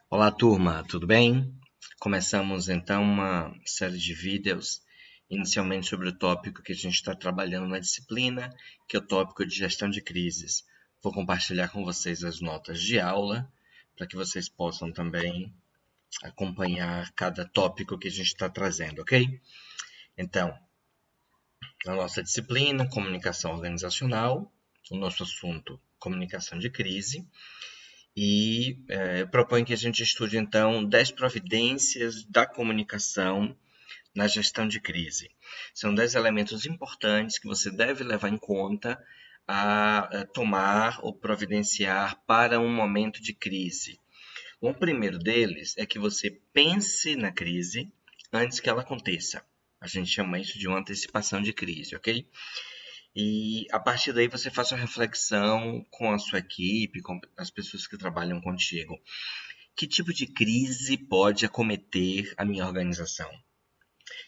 Olá, turma, tudo bem? Começamos então uma série de vídeos, inicialmente sobre o tópico que a gente está trabalhando na disciplina, que é o tópico de gestão de crises. Vou compartilhar com vocês as notas de aula, para que vocês possam também acompanhar cada tópico que a gente está trazendo, ok? Então, na nossa disciplina, comunicação organizacional, o nosso assunto, comunicação de crise. E eu proponho que a gente estude, então, 10 providências da comunicação na gestão de crise. São 10 elementos importantes que você deve levar em conta a tomar ou providenciar para um momento de crise. O primeiro deles é que você pense na crise antes que ela aconteça. A gente chama isso de uma antecipação de crise, ok? E a partir daí você faça uma reflexão com a sua equipe, com as pessoas que trabalham contigo. Que tipo de crise pode acometer a minha organização?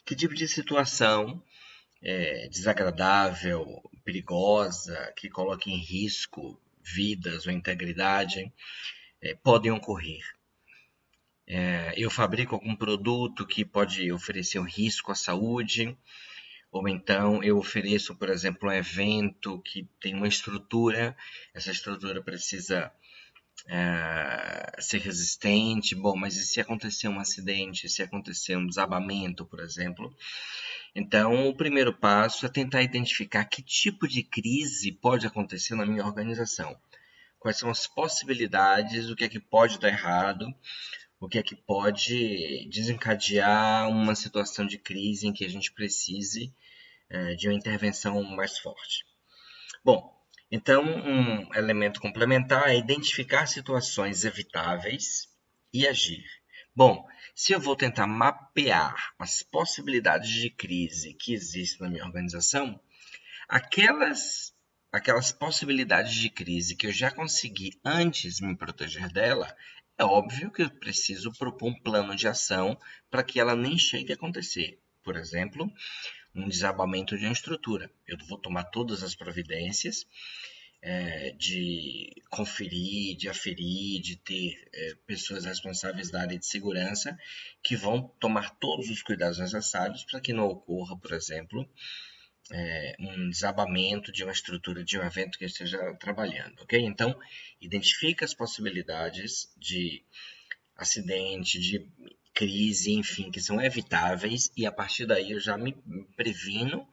Que tipo de situação desagradável, perigosa, que coloque em risco vidas ou integridade podem ocorrer? Eu fabrico algum produto que pode oferecer um risco à saúde? Ou então eu ofereço, por exemplo, um evento que tem uma estrutura, essa estrutura precisa ser resistente. Bom, mas e se acontecer um acidente, se acontecer um desabamento, por exemplo? Então, o primeiro passo é tentar identificar que tipo de crise pode acontecer na minha organização. Quais são as possibilidades, o que é que pode dar errado, o que é que pode desencadear uma situação de crise em que a gente precise de uma intervenção mais forte. Bom, então um elemento complementar é identificar situações evitáveis e agir. Bom, se eu vou tentar mapear as possibilidades de crise que existem na minha organização, aquelas possibilidades de crise que eu já consegui antes me proteger dela, é óbvio que eu preciso propor um plano de ação para que ela nem chegue a acontecer. Por exemplo, um desabamento de uma estrutura. Eu vou tomar todas as providências de conferir, de aferir, de ter pessoas responsáveis da área de segurança que vão tomar todos os cuidados necessários para que não ocorra, por exemplo, um desabamento de uma estrutura, de um evento que eu esteja trabalhando, ok? Então, identifica as possibilidades de acidente, de crise, enfim, que são evitáveis, e a partir daí eu já me previno,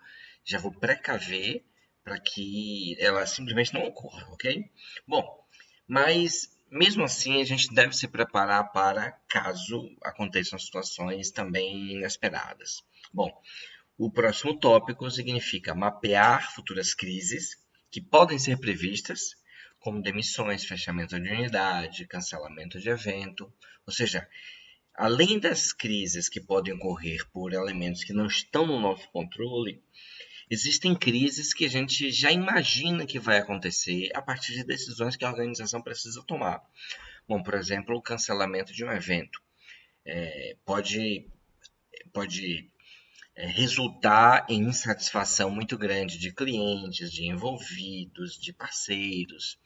já vou precaver para que ela simplesmente não ocorra, ok? Bom, mas mesmo assim a gente deve se preparar para caso aconteçam situações também inesperadas. Bom, o próximo tópico significa mapear futuras crises que podem ser previstas, como demissões, fechamento de unidade, cancelamento de evento, ou seja, além das crises que podem ocorrer por elementos que não estão no nosso controle, existem crises que a gente já imagina que vai acontecer a partir de decisões que a organização precisa tomar. Bom, por exemplo, o cancelamento de um evento pode resultar em insatisfação muito grande de clientes, de envolvidos, de parceiros.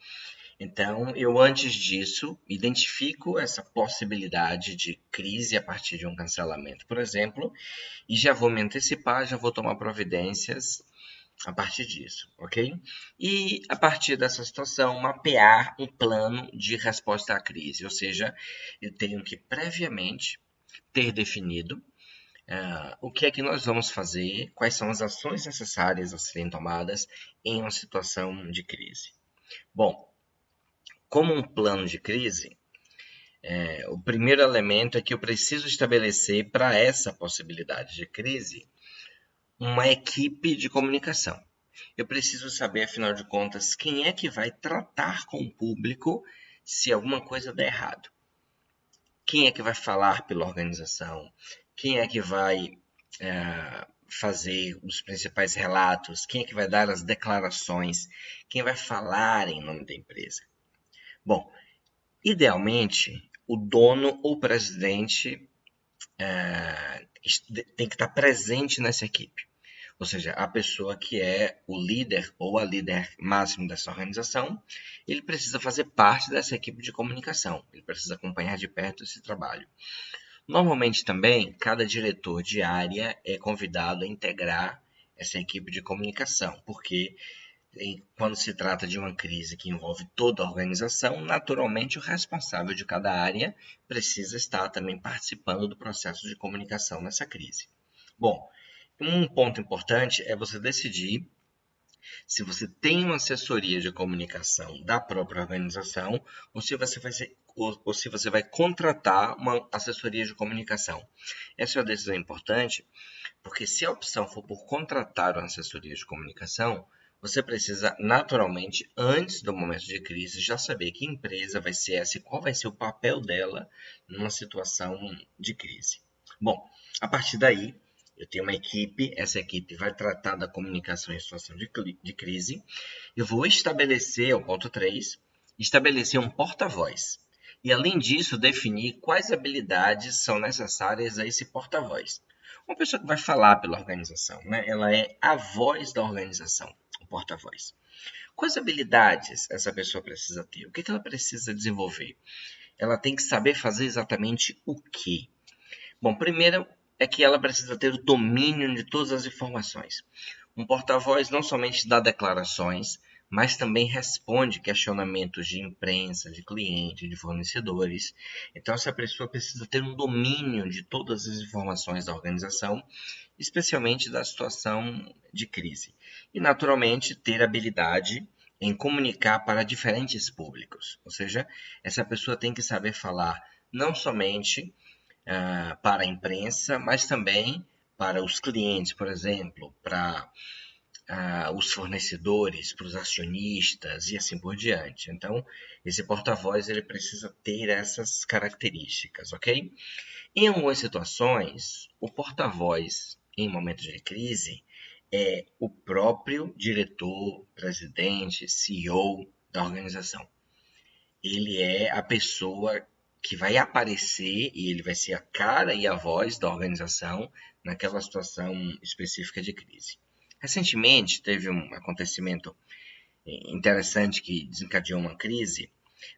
Então, eu antes disso identifico essa possibilidade de crise a partir de um cancelamento, por exemplo, e já vou me antecipar, já vou tomar providências a partir disso, ok? E a partir dessa situação, mapear um plano de resposta à crise, ou seja, eu tenho que previamente ter definido o que é que nós vamos fazer, quais são as ações necessárias a serem tomadas em uma situação de crise. Bom, como um plano de crise, o primeiro elemento é que eu preciso estabelecer para essa possibilidade de crise uma equipe de comunicação. Eu preciso saber, afinal de contas, quem é que vai tratar com o público se alguma coisa der errado. Quem é que vai falar pela organização? Quem é que vai fazer os principais relatos? Quem é que vai dar as declarações? Quem vai falar em nome da empresa? Bom, idealmente, o dono ou presidente tem que estar presente nessa equipe. ou seja, a pessoa que é o líder ou a líder máximo dessa organização, ele precisa fazer parte dessa equipe de comunicação, ele precisa acompanhar de perto esse trabalho. Normalmente também, cada diretor de área é convidado a integrar essa equipe de comunicação, porque quando se trata de uma crise que envolve toda a organização, naturalmente o responsável de cada área precisa estar também participando do processo de comunicação nessa crise. Bom, um ponto importante é você decidir se você tem uma assessoria de comunicação da própria organização ou se você vai contratar uma assessoria de comunicação. Essa é uma decisão importante, porque se a opção for por contratar uma assessoria de comunicação, você precisa, naturalmente, antes do momento de crise, já saber que empresa vai ser essa e qual vai ser o papel dela numa situação de crise. Bom, a partir daí, eu tenho uma equipe, essa equipe vai tratar da comunicação em situação de crise. Eu vou estabelecer, o ponto 3, estabelecer um porta-voz. E, além disso, definir quais habilidades são necessárias a esse porta-voz. Uma pessoa que vai falar pela organização, né? Ela é a voz da organização, o porta-voz. Quais habilidades essa pessoa precisa ter? O que ela precisa desenvolver? Ela tem que saber fazer exatamente o quê? Bom, primeiro é que ela precisa ter o domínio de todas as informações. Um porta-voz não somente dá declarações, mas também responde questionamentos de imprensa, de cliente, de fornecedores. Então, essa pessoa precisa ter um domínio de todas as informações da organização, especialmente da situação de crise. E, naturalmente, ter habilidade em comunicar para diferentes públicos. Ou seja, essa pessoa tem que saber falar não somente para a imprensa, mas também para os clientes, por exemplo, para os fornecedores, para os acionistas e assim por diante. Então, esse porta-voz ele precisa ter essas características, ok? Em algumas situações, o porta-voz em momentos de crise é o próprio diretor, presidente, CEO da organização. Ele é a pessoa que vai aparecer e ele vai ser a cara e a voz da organização naquela situação específica de crise. Recentemente, teve um acontecimento interessante que desencadeou uma crise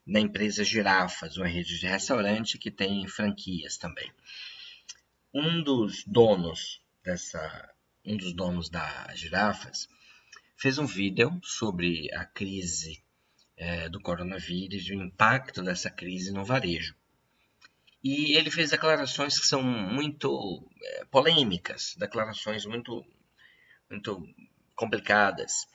na empresa Girafas, uma rede de restaurante que tem franquias também. Um dos donos da Girafas fez um vídeo sobre a crise do coronavírus e o impacto dessa crise no varejo. E ele fez declarações que são muito polêmicas, declarações muito complicadas,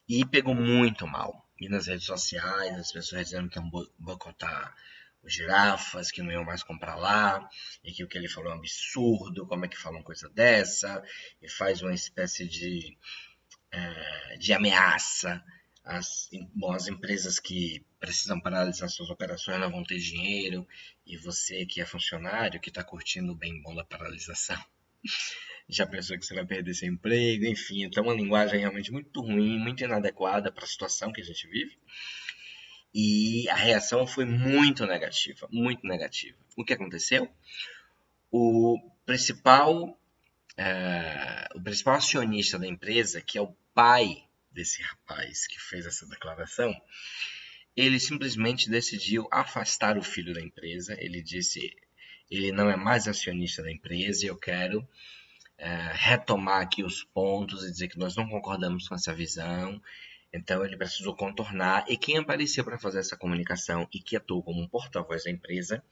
e pegou muito mal. E nas redes sociais, as pessoas dizendo que iam boicotar os Girafas, que não iam mais comprar lá, e que o que ele falou é um absurdo, como é que fala uma coisa dessa, e faz uma espécie de ameaça. As empresas que precisam paralisar suas operações não vão ter dinheiro, e você que é funcionário, que está curtindo o bem bom da paralisação, já pensou que você vai perder seu emprego, enfim. Então, uma linguagem realmente muito ruim, muito inadequada para a situação que a gente vive. E a reação foi muito negativa, muito negativa. O que aconteceu? O principal acionista da empresa, que é o pai desse rapaz que fez essa declaração, ele simplesmente decidiu afastar o filho da empresa. Ele disse, ele não é mais acionista da empresa e eu quero retomar aqui os pontos e dizer que nós não concordamos com essa visão. Então ele precisou contornar, e quem apareceu para fazer essa comunicação e que atuou como um porta-voz da empresa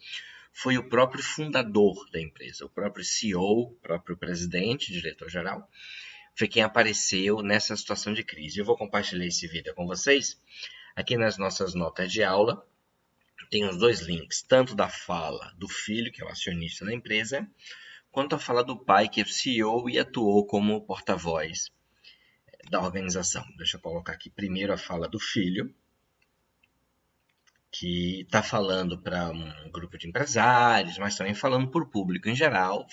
foi o próprio fundador da empresa, o próprio CEO, o próprio presidente, diretor-geral, foi quem apareceu nessa situação de crise. Eu vou compartilhar esse vídeo com vocês. Aqui nas nossas notas de aula, tem os dois links, tanto da fala do filho, que é o acionista da empresa, quanto a fala do pai, que é o CEO e atuou como porta-voz da organização. Deixa eu colocar aqui primeiro a fala do filho, que está falando para um grupo de empresários, mas também falando para o público em geral,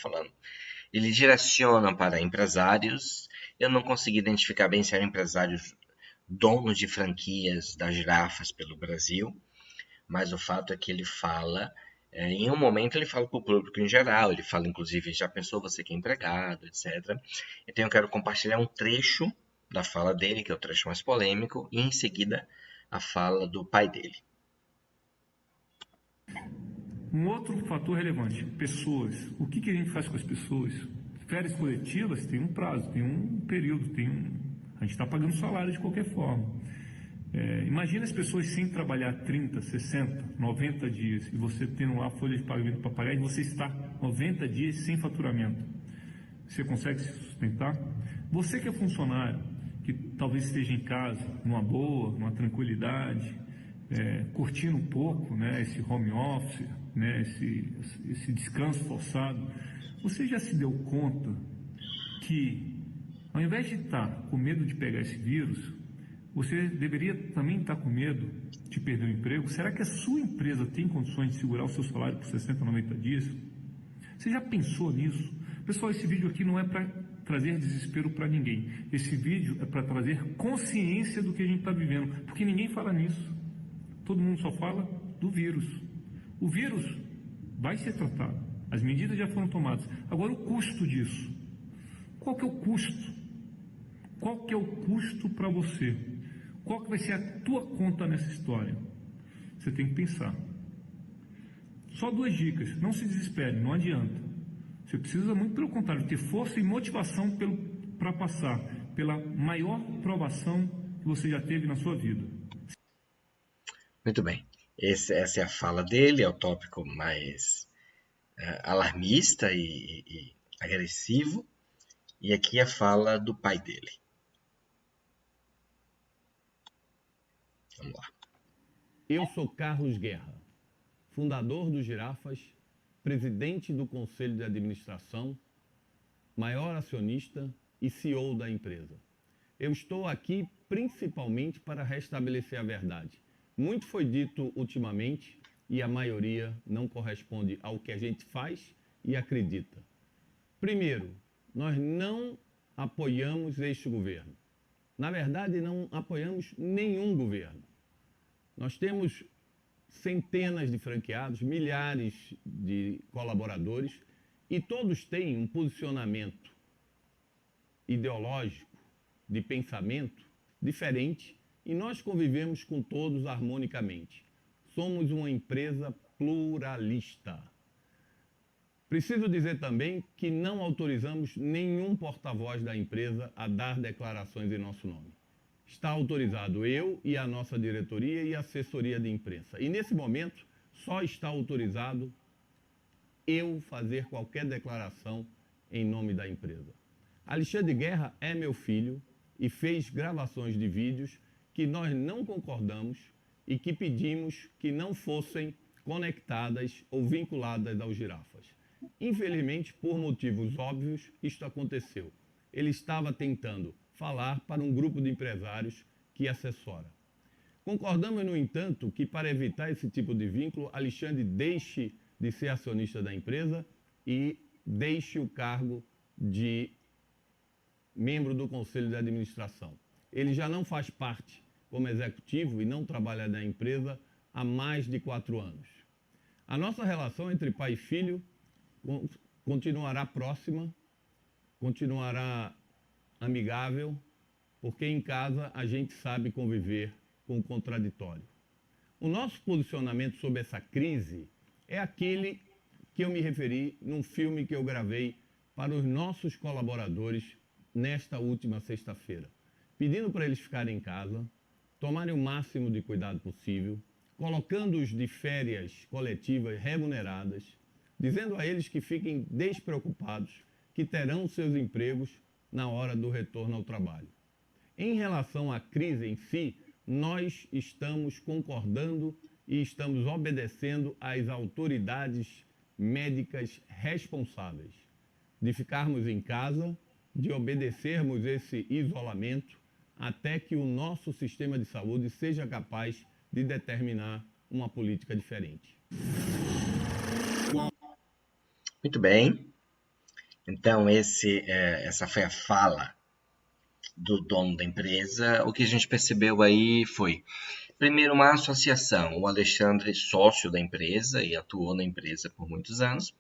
ele direciona para empresários. Eu não consegui identificar bem se eram empresários donos de franquias das Girafas pelo Brasil, mas o fato é que ele fala Em um momento ele fala para o público em geral, ele fala inclusive, já pensou você que é empregado, etc. Então eu quero compartilhar um trecho da fala dele, que é o trecho mais polêmico, e em seguida a fala do pai dele. Um outro fator relevante, pessoas. O que a gente faz com as pessoas? Férias coletivas tem um prazo, tem um período, a gente está pagando salário de qualquer forma. Imagina as pessoas sem trabalhar 30, 60, 90 dias e você tendo lá a folha de pagamento para pagar e você está 90 dias sem faturamento. Você consegue se sustentar? Você que é funcionário, que talvez esteja em casa, numa boa, numa tranquilidade, curtindo um pouco, né, esse home office, né, esse descanso forçado, você já se deu conta que, ao invés de estar com medo de pegar esse vírus, você deveria também estar com medo de perder o emprego? Será que a sua empresa tem condições de segurar o seu salário por 60, 90 dias? Você já pensou nisso? Pessoal, esse vídeo aqui não é para trazer desespero para ninguém. Esse vídeo é para trazer consciência do que a gente está vivendo, porque ninguém fala nisso. Todo mundo só fala do vírus. O vírus vai ser tratado. As medidas já foram tomadas. Agora, o custo disso. Qual que é o custo? Qual que é o custo para você? Qual que vai ser a tua conta nessa história? Você tem que pensar. Só 2 dicas. Não se desespere, não adianta. Você precisa, muito pelo contrário, ter força e motivação para passar pela maior provação que você já teve na sua vida. Muito bem. Essa é a fala dele, é o tópico mais alarmista e agressivo. E aqui a fala do pai dele. Vamos lá. Eu sou Carlos Guerra, fundador do Girafas, presidente do Conselho de Administração, maior acionista e CEO da empresa. Eu estou aqui principalmente para restabelecer a verdade. Muito foi dito ultimamente e a maioria não corresponde ao que a gente faz e acredita. Primeiro, nós não apoiamos este governo. Na verdade, não apoiamos nenhum governo. Nós temos centenas de franqueados, milhares de colaboradores e todos têm um posicionamento ideológico, de pensamento diferente e nós convivemos com todos harmonicamente. Somos uma empresa pluralista. Preciso dizer também que não autorizamos nenhum porta-voz da empresa a dar declarações em nosso nome. Está autorizado eu e a nossa diretoria e assessoria de imprensa. E nesse momento só está autorizado eu fazer qualquer declaração em nome da empresa. Alexandre Guerra é meu filho e fez gravações de vídeos que nós não concordamos e que pedimos que não fossem conectadas ou vinculadas aos Girafas. Infelizmente, por motivos óbvios, isto aconteceu. Ele estava tentando falar para um grupo de empresários que assessora. Concordamos, no entanto, que para evitar esse tipo de vínculo, Alexandre deixe de ser acionista da empresa e deixe o cargo de membro do Conselho de Administração. Ele já não faz parte como executivo e não trabalha na empresa há mais de 4 anos. A nossa relação entre pai e filho continuará próxima, continuará amigável, porque em casa a gente sabe conviver com o contraditório. O nosso posicionamento sobre essa crise é aquele que eu me referi num filme que eu gravei para os nossos colaboradores nesta última sexta-feira, pedindo para eles ficarem em casa, tomarem o máximo de cuidado possível, colocando-os de férias coletivas remuneradas, dizendo a eles que fiquem despreocupados, que terão seus empregos na hora do retorno ao trabalho. Em relação à crise em si, nós estamos concordando e estamos obedecendo às autoridades médicas responsáveis, de ficarmos em casa, de obedecermos esse isolamento, até que o nosso sistema de saúde seja capaz de determinar uma política diferente. Muito bem. Então, essa foi a fala do dono da empresa. O que a gente percebeu aí foi Primeiro, uma associação. O Alexandre, sócio da empresa e atuou na empresa por muitos anos,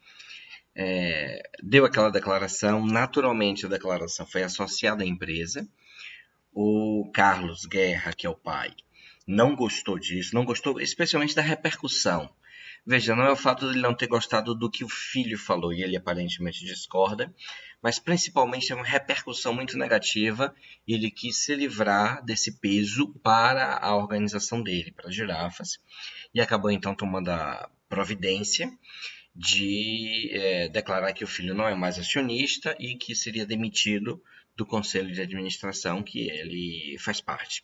deu aquela declaração. Naturalmente, a declaração foi associada à empresa. O Carlos Guerra, que é o pai, não gostou disso, não gostou especialmente da repercussão. Veja, não é o fato de ele não ter gostado do que o filho falou, e ele aparentemente discorda, mas principalmente é uma repercussão muito negativa, e ele quis se livrar desse peso para a organização dele, para as girafas, e acabou então tomando a providência de declarar que o filho não é mais acionista e que seria demitido do conselho de administração que ele faz parte.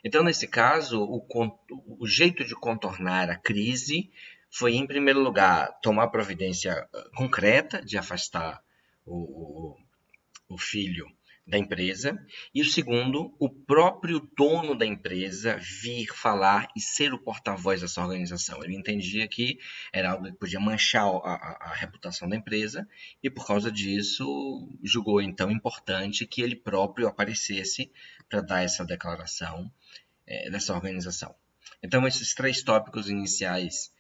Então, nesse caso, o jeito de contornar a crise foi, em primeiro lugar, tomar providência concreta de afastar o filho da empresa, e o segundo, o próprio dono da empresa vir falar e ser o porta-voz dessa organização. Ele entendia que era algo que podia manchar a reputação da empresa, e por causa disso julgou então importante que ele próprio aparecesse para dar essa declaração dessa organização. Então, esses 3 tópicos iniciais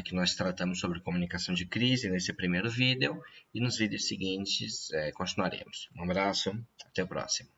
que nós tratamos sobre comunicação de crise nesse primeiro vídeo, e nos vídeos seguintes continuaremos. Um abraço, até o próximo.